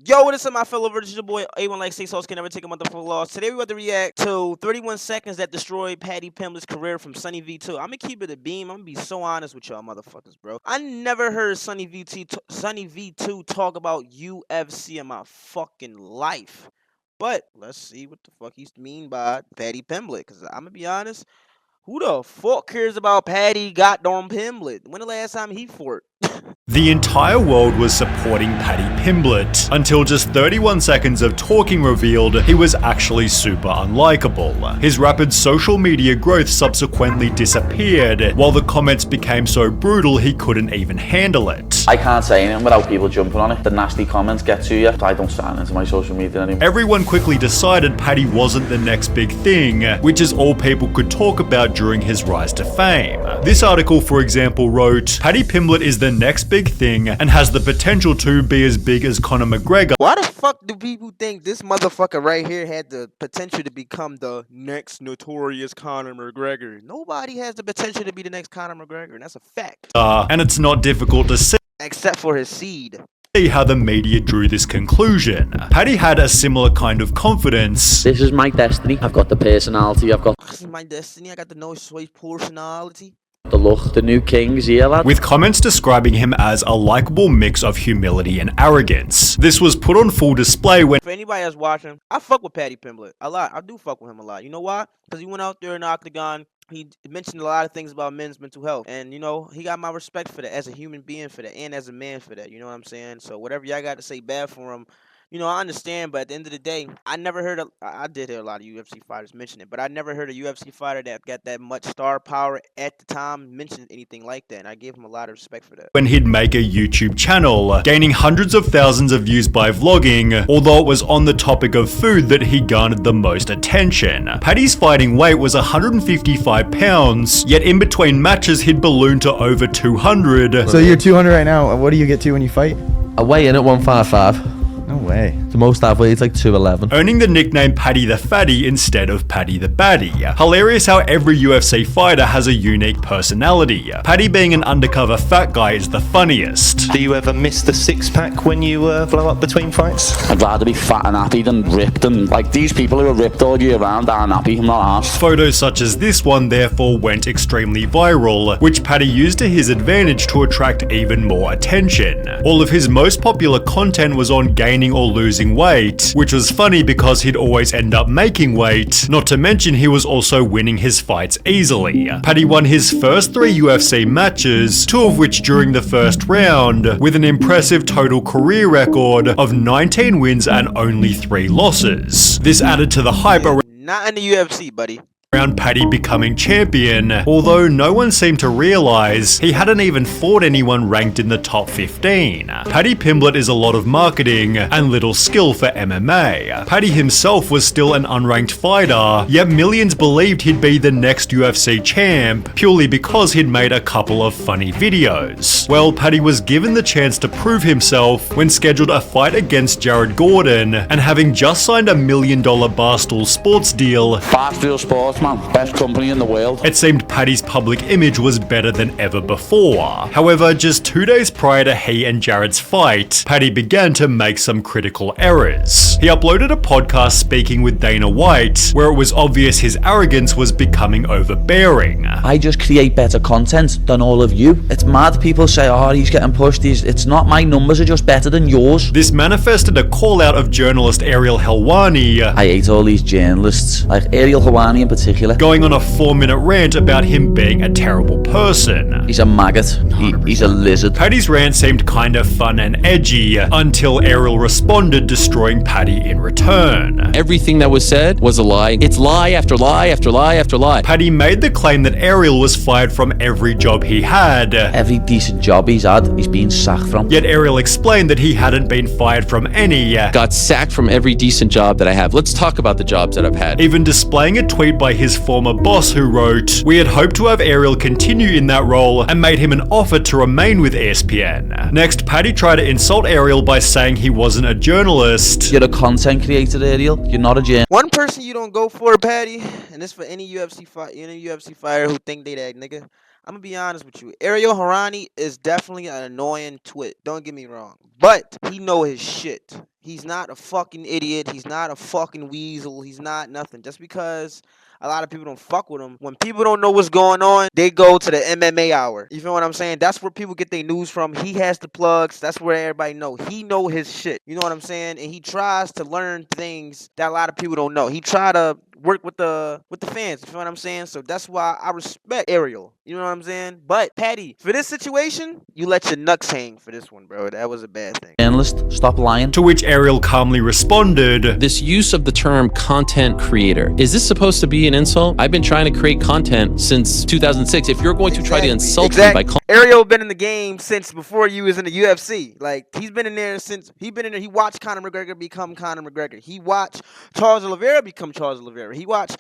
Yo, what is up, my fellow virgins? Your boy A1 like 6 hosts can never take a motherfucking loss. Today we about to react to 31 seconds that destroyed Paddy Pimblett's career from Sunny V2. I'm gonna keep it a beam. I'm gonna be so honest with y'all motherfuckers, bro. I never heard Sunny V2 talk about UFC in my fucking life. But let's see what the fuck he's mean by Paddy Pimblett. Cause I'm gonna be honest, who the fuck cares about Paddy goddamn Pimblett? When the last time he fought? The entire world was supporting Paddy Pimblett until just 31 seconds of talking revealed he was actually super unlikable. His rapid social media growth subsequently disappeared, while the comments became so brutal he couldn't even handle it. I can't say anything without people jumping on it. The nasty comments get to you. I don't sign into my social media anymore. Everyone quickly decided Paddy wasn't the next big thing, which is all people could talk about during his rise to fame. This article, for example, wrote, "Paddy Pimblett is the next big thing and has the potential to be as big as Conor McGregor." Why the fuck do people think this motherfucker right here had the potential to become the next notorious Conor McGregor? Nobody has the potential to be the next Conor McGregor, and that's a fact. And it's not difficult to see. Except for his seed. How the media drew this conclusion. Paddy had a similar kind of confidence. This is my destiny. I've got the personality. I've got This is my destiny. I got the no choice personality. the look. The new king's here, lad. With comments describing him as a likable mix of humility and arrogance. This was put on full display when For anybody that's watching, I fuck with Paddy Pimblett a lot. I do fuck with him a lot. You know why? Because he went out there in the octagon. He mentioned a lot of things about men's mental health. And, you know, he got my respect for that as a human being for that and as a man for that. You know what I'm saying? So whatever y'all got to say bad for him, you know, I understand. But at the end of the day, I never heard I did hear a lot of UFC fighters mention it, but I never heard a UFC fighter that got that much star power at the time mention anything like that. And I gave him a lot of respect for that. when he'd make a YouTube channel, gaining hundreds of thousands of views by vlogging, although it was on the topic of food that he garnered the most attention. Paddy's fighting weight was 155 pounds, yet in between matches he'd ballooned to over 200. So you're 200 right now. What do you get to when you fight? I weigh in at 155. No way. The most I've weighed is like 211. Earning the nickname Paddy the Fatty instead of Paddy the Baddie. Hilarious how every UFC fighter has a unique personality. Paddy being an undercover fat guy is the funniest. Do you ever miss the six-pack when you blow up between fights? I'd rather be fat and happy than ripped, and like these people who are ripped all year round aren't happy. I'm not arsed. Photos such as this one therefore went extremely viral, which Paddy used to his advantage to attract even more attention. All of his most popular content was on gaining or losing weight, which was funny because he'd always end up making weight, not to mention he was also winning his fights easily. Paddy won his first 3 UFC matches, 2 of which during the first round, with an impressive total career record of 19 wins and only 3 losses. This added to the hype Not in the UFC, buddy. around Paddy becoming champion, although no one seemed to realize he hadn't even fought anyone ranked in the top 15. Paddy Pimblett is a lot of marketing and little skill for MMA. Paddy himself was still an unranked fighter, yet millions believed he'd be the next UFC champ purely because he'd made a couple of funny videos. Well, Paddy was given the chance to prove himself when scheduled a fight against Jared Gordon, and having just signed a $1 million Barstool Sports deal, Barstool Sports, man. Best company in the world. it seemed Paddy's public image was better than ever before. However, just 2 days prior to he and Jared's fight, Paddy began to make some critical errors. He uploaded a podcast speaking with Dana White, where it was obvious his arrogance was becoming overbearing. I just create better content than all of you. It's mad. People say, oh, he's getting pushed. It's not. My numbers are just better than yours. This manifested a call out of journalist Ariel Helwani, I hate all these journalists, like Ariel Helwani in particular. going on a 4-minute rant about him being a terrible person. He's a maggot. He's a lizard. Paddy's rant seemed kind of fun and edgy, until Ariel responded, destroying Paddy in return. Everything that was said was a lie. It's lie after lie after lie after lie. Paddy made the claim that Ariel was fired from every job he had, Every decent job he's had, he's been sacked from. yet Ariel explained that he hadn't been fired from any, Got sacked from every decent job that I have. Let's talk about the jobs that I've had. even displaying a tweet by his former boss who wrote, "We had hoped to have Ariel continue in that role and made him an offer to remain with ESPN." Next, Paddy tried to insult Ariel by saying he wasn't a journalist. You're a content creator, Ariel. You're not a journalist. One person you don't go for, Paddy, and this for any UFC fighter who think they that nigga. I'm gonna be honest with you. Ariel Harani is definitely an annoying twit. Don't get me wrong, but he know his shit. He's not a fucking idiot. He's not a fucking weasel. He's not nothing. Just because a lot of people don't fuck with him. When people don't know what's going on, they go to the MMA hour. You feel what I'm saying? That's where people get their news from. He has the plugs. That's where everybody know. He know his shit. You know what I'm saying? And he tries to learn things that a lot of people don't know. He try to work with the fans. You feel what I'm saying? So that's why I respect Ariel. You know what I'm saying? But Paddy, for this situation, you let your nuts hang for this one, bro. That was a bad thing. Journalist, stop lying. To which Ariel calmly responded, This use of the term content creator, is this supposed to be an insult? I've been trying to create content since 2006. If you're going to try to insult me by Ariel been in the game since before you was in the UFC. Like, he's been in there since he been in there. He watched Conor McGregor become Conor McGregor. He watched Charles Oliveira become Charles Oliveira. He watched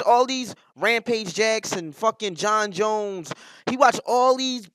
all these Rampage Jackson, fucking John Jones. He watched all these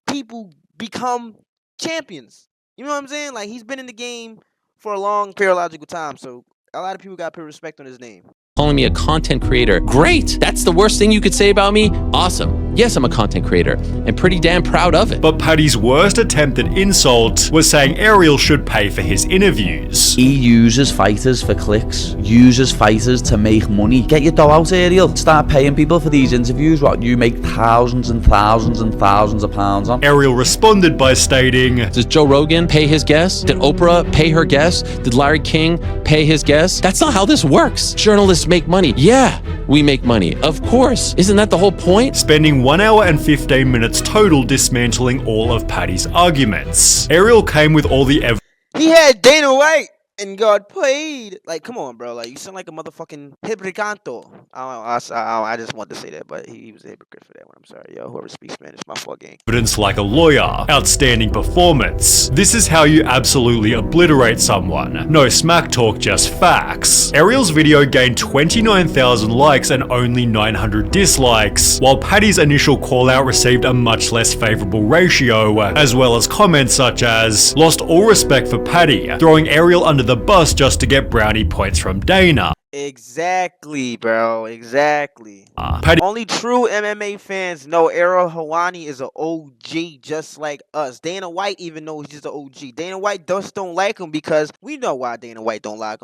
people become champions. You know what I'm saying? Like, he's been in the game for a long periodical time. So a lot of people got to put respect on his name. calling me a content creator. Great! That's the worst thing you could say about me? Awesome. Yes, I'm a content creator, and pretty damn proud of it. but Paddy's worst attempt at insult was saying Ariel should pay for his interviews. He uses fighters for clicks, uses fighters to make money. Get your dough out, Ariel. Start paying people for these interviews, what you make thousands and thousands and thousands of pounds on. Ariel responded by stating, Did Joe Rogan pay his guests? Did Oprah pay her guests? Did Larry King pay his guests? That's not how this works. Journalists make money. Yeah, we make money. Of course. Isn't that the whole point? spending 1 hour and 15 minutes total dismantling all of Paddy's arguments. Ariel came with all the evidence. He had Dana White and got paid. Like, come on, bro. Like, you sound like a motherfucking hypocricanto. I just wanted to say that, but he was a hypocrite for that one. I'm sorry, yo. Whoever speaks Spanish, my fault, gang. Like a lawyer. Outstanding performance. This is how you absolutely obliterate someone. No smack talk, just facts. Ariel's video gained 29,000 likes and only 900 dislikes, while Paddy's initial call out received a much less favorable ratio, as well as comments such as, lost all respect for Paddy, throwing Ariel under the bus just to get brownie points from Dana. Exactly, bro. Exactly. Paddy Only true MMA fans know Ariel Helwani is an OG just like us. Dana White even knows he's an OG. Dana White just don't like him because we know why Dana White don't like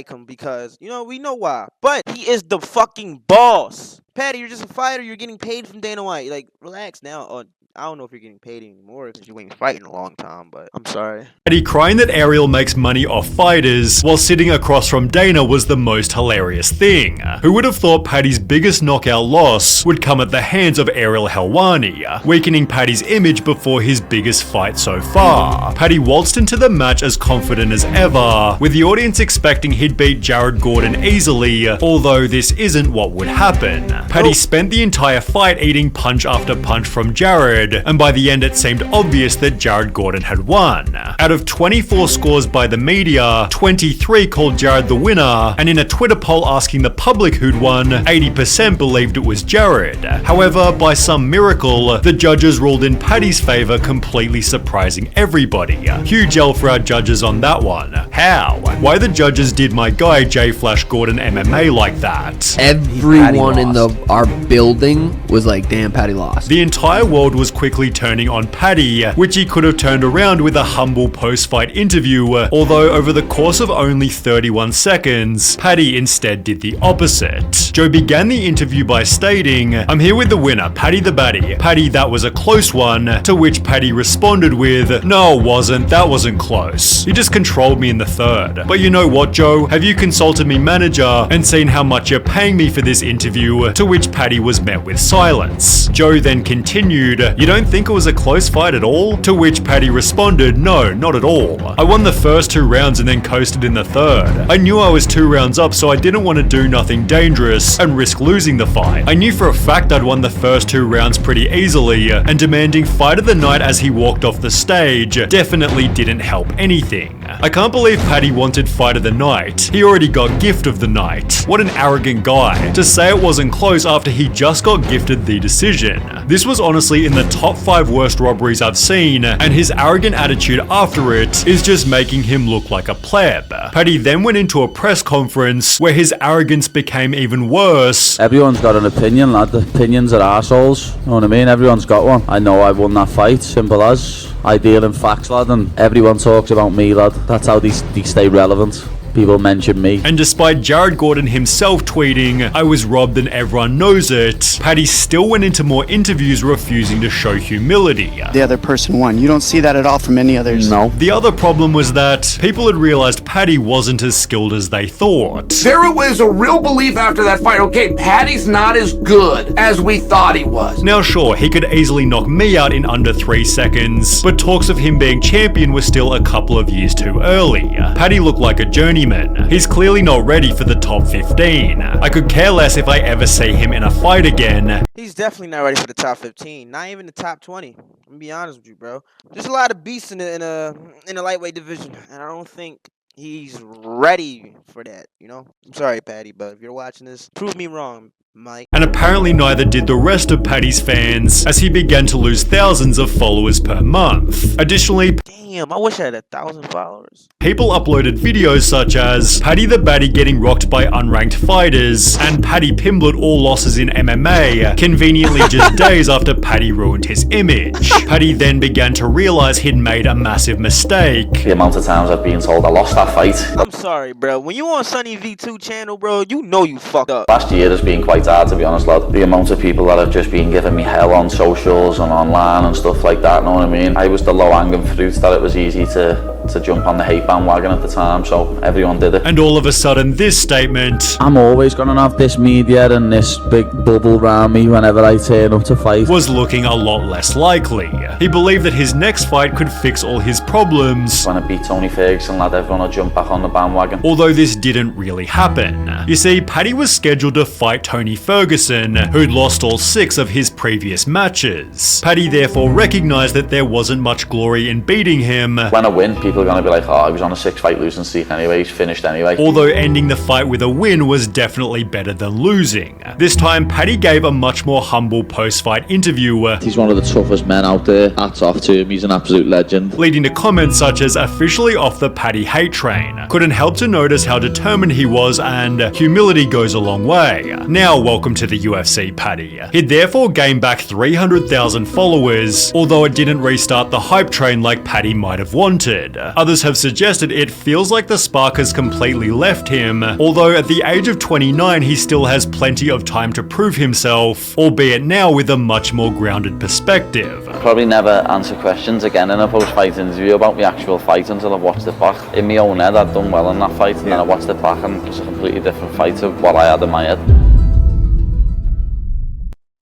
him because, you know, we know why. But he is the fucking boss. Paddy, you're just a fighter. You're getting paid from Dana White. Like, relax now. I don't know if you're getting paid anymore because you ain't fighting a long time, but I'm sorry. Paddy crying that Ariel makes money off fighters while sitting across from Dana was the most hilarious thing. Who would have thought Paddy's biggest knockout loss would come at the hands of Ariel Helwani, weakening Paddy's image before his biggest fight so far. Paddy waltzed into the match as confident as ever, with the audience expecting he'd beat Jared Gordon easily, although this isn't what would happen. Paddy spent the entire fight eating punch after punch from Jared, and by the end it seemed obvious that Jared Gordon had won. Out of 24 scores by the media, 23 called Jared the winner, and in a Twitter poll asking the public who'd won, 80% believed it was Jared. However, by some miracle, the judges ruled in Paddy's favor, completely surprising everybody. Huge L for our judges on that one. How? Why the judges did my guy J Flash Gordon MMA like that? Everyone in our building was like, damn, Paddy lost. The entire world was quickly turning on Paddy, which he could have turned around with a humble post-fight interview, although over the course of only 31 seconds, Paddy instead did the opposite. Joe began the interview by stating, "I'm here with the winner, Paddy the Baddy. Paddy, that was a close one," to which Paddy responded with, "No, it wasn't, that wasn't close. You just controlled me in the third. But you know what, Joe? Have you consulted me manager and seen how much you're paying me for this interview?" To which Paddy was met with silence. Joe then continued, "You don't think it was a close fight at all?" To which Paddy responded, "No, not at all. I won the first 2 rounds and then coasted in the third. I knew I was 2 rounds up, so I didn't want to do nothing dangerous and risk losing the fight. I knew for a fact I'd won the first 2 rounds pretty easily, and demanding fight of the night as he walked off the stage definitely didn't help anything." I can't believe Paddy wanted fight of the night. He already got gift of the night. What an arrogant guy to say it wasn't close after he just got gifted the decision. This was honestly in the top 5 worst robberies I've seen, and his arrogant attitude after it is just making him look like a pleb. Paddy then went into a press conference where his arrogance became even worse. Everyone's got an opinion, lad. The opinions are arseholes. You know what I mean? Everyone's got one. I know I won that fight, simple as. I deal in facts, lad, and everyone talks about me, lad. That's how they stay relevant. People mention me. And despite Jared Gordon himself tweeting, "I was robbed and everyone knows it," Paddy still went into more interviews refusing to show humility. The other person won. You don't see that at all from any others. No. The other problem was that people had realized Paddy wasn't as skilled as they thought. There was a real belief after that fight, okay, Paddy's not as good as we thought he was. Now sure, he could easily knock me out in under 3 seconds, but talks of him being champion were still a couple of years too early. Paddy looked like a journeyman. He's clearly not ready for the top 15. I could care less if I ever see him in a fight again. He's definitely not ready for the top 15. Not even the top 20. I'm gonna be honest with you, bro. There's a lot of beasts in the lightweight division, and I don't think he's ready for that. You know. I'm sorry, Paddy, but if you're watching this, prove me wrong, Mike. And apparently neither did the rest of Paddy's fans, as he began to lose thousands of followers per month. Additionally, Damn, I wish I had 1,000 followers. people uploaded videos such as Paddy the Baddie getting rocked by unranked fighters, and Paddy Pimblett all losses in MMA, conveniently just days after Paddy ruined his image. Paddy then began to realize he'd made a massive mistake. The amount of times I've been told I lost that fight. I'm sorry, bro. When you on Sunny V2 channel, bro, you know you fucked up. Last year has been quite hard, to be honest, lad. The amount of people that have just been giving me hell on socials and online and stuff like that, know what I mean? I was the low-hanging fruit that it was easy to jump on the hate bandwagon at the time, so everyone did it. And all of a sudden, this statement I'm always gonna have this media and this big bubble around me whenever I turn up to fight. was looking a lot less likely. He believed that his next fight could fix all his problems, When I beat Tony Ferguson, lad, everyone will jump back on the bandwagon. although this didn't really happen. You see, Paddy was scheduled to fight Tony Ferguson, who'd lost all 6 of his previous matches. Paddy therefore recognized that there wasn't much glory in beating him, When I win, people are gonna be like, oh, he was on a 6-fight losing streak anyway, he's finished anyway. although ending the fight with a win was definitely better than losing. This time, Paddy gave a much more humble post-fight interview, He's one of the toughest men out there. Hats off to him, he's an absolute legend. leading to comments such as officially off the Paddy hate train. Couldn't help to notice how determined he was, and humility goes a long way. Now welcome to the UFC, Paddy. He'd therefore gained back 300,000 followers, although it didn't restart the hype train like Paddy might have wanted. Others have suggested it feels like the spark has completely left him, although at the age of 29 he still has plenty of time to prove himself, albeit now with a much more grounded perspective. Probably never answer questions again in a post-fight interview about the actual fight until I've watched it back. In my own head, I'd done well in that fight, and then I watched it back and it's a completely different fight to what I had in my head.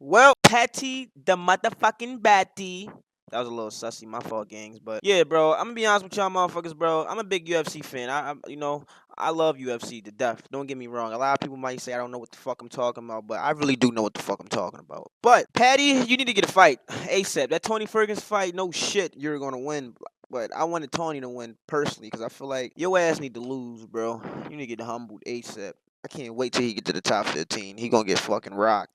Well, Patty the motherfucking Batty. That was a little sussy, my fault, gangs. But yeah, bro, I'm gonna be honest with y'all motherfuckers, bro. I'm a big UFC fan. I love UFC to death. Don't get me wrong. A lot of people might say I don't know what the fuck I'm talking about, but I really do know what the fuck I'm talking about. But Patty, you need to get a fight ASAP. That Tony Ferguson fight, no shit, you're gonna win. But I wanted Tony to win personally because I feel like your ass need to lose, bro. You need to get humbled ASAP. I can't wait till he get to the top 15. He gonna get fucking rocked.